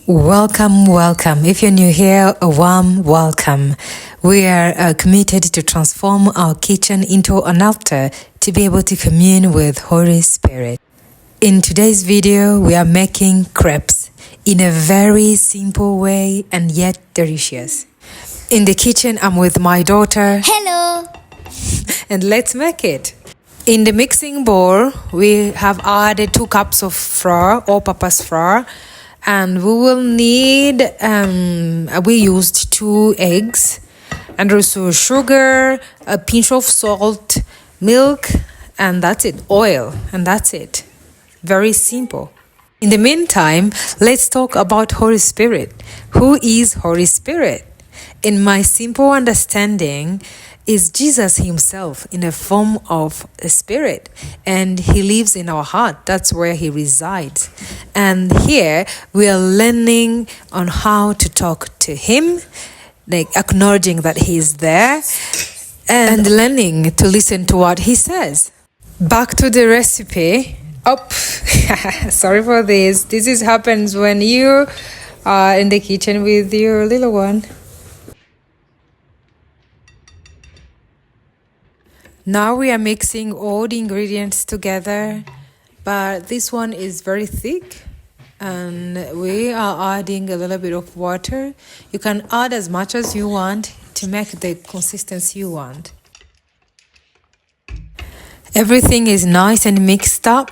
Welcome, welcome. If you're new here, a warm welcome. We are committed to transform our kitchen into an altar to be able to commune with Holy Spirit. In today's video, we are making crepes in a very simple way and yet delicious. In the kitchen, I'm with my daughter. Hello! And let's make it. In the mixing bowl, we have added 2 cups of flour, all-purpose flour. And we will need, we used 2 eggs and also sugar, a pinch of salt, milk, and that's it, oil, and that's it. Very simple. In the meantime, let's talk about Holy Spirit. Who is Holy Spirit? In my simple understanding, is Jesus himself in the form of a spirit, and he lives in our heart. That's where he resides. And here we are learning on how to talk to him, like acknowledging that he's there and learning to listen to what he says. Back to the recipe. Sorry for this. This happens when you are in the kitchen with your little one. Now we are mixing all the ingredients together, but this one is very thick and we are adding a little bit of water. You can add as much as you want to make the consistency you want. Everything is nice and mixed up,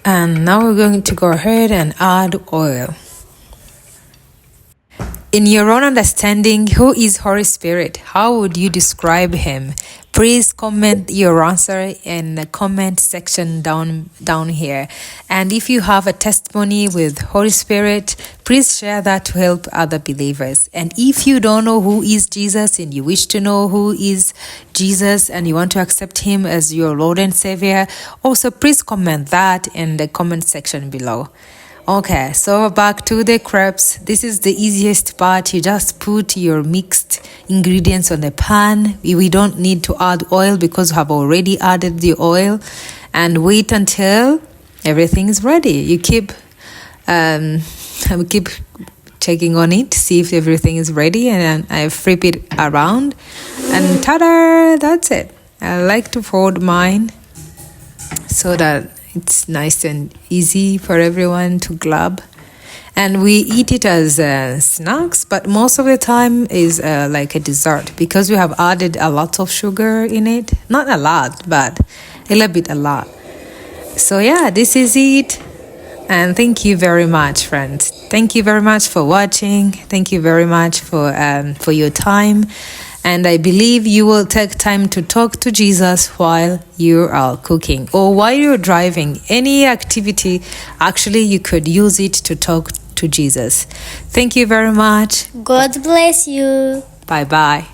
and now we're going to go ahead and add oil. In your own understanding, who is Holy Spirit? How would you describe him? Please comment your answer in the comment section down here. And if you have a testimony with Holy Spirit, please share that to help other believers. And if you don't know who is Jesus and you wish to know who is Jesus and you want to accept him as your Lord and Savior, also please comment that in the comment section below. Okay, so back to the crepes. This is the easiest part. You just put your mixed ingredients on the pan. We don't need to add oil because we have already added the oil, and wait until everything is ready. You keep checking on it to see if everything is ready, and I flip it around, and ta-da! That's it. I like to fold mine so that it's nice and easy for everyone to grab. And we eat it as snacks, but most of the time is like a dessert because we have added a lot of sugar in it. Not a lot, but a lot. So yeah, this is it. And thank you very much, friends. Thank you very much for watching. Thank you very much for your time. And I believe you will take time to talk to Jesus while you are cooking or while you're driving. Any activity, actually, you could use it to talk to Jesus. Thank you very much. God bless you. Bye-bye.